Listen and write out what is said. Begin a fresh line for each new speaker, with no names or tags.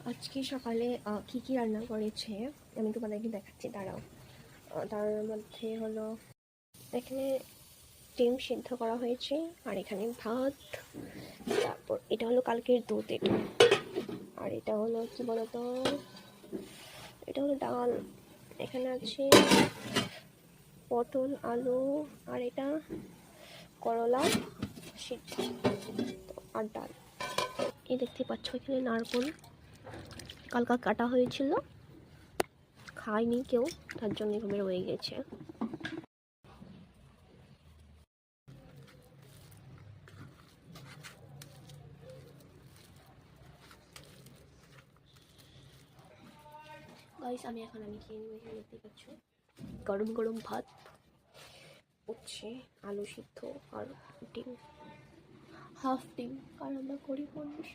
আজকে সকালে কি কি রান্না করেছে আমি তোমাদেরকে দেখাচ্ছি, দাঁড়াও। তার মধ্যে হলো এখানে ডিম সিদ্ধ করা হয়েছে, আর এখানে ভাত, তারপর এটা হলো কালকের দুধ, এটা আর এটা হলো কি বলতো, এটা হলো ডাল, এখানে আছে পটল আলু, আর এটা করলা সিদ্ধ আর ডাল। এই দেখতে পাচ্ছ এখানে নারকেল কালকা কাটা হয়েছিল, খায়নি কেউ, তার জন্য এভাবে রয়ে গেছে। গাইস আমি খেয়ে নিব। এখানে দেখতে পাচ্ছ গরম গরম ভাত হচ্ছে, আলু সিদ্ধ আর ডিম, হাফ ডিম, আর আমরা করি মানুষ।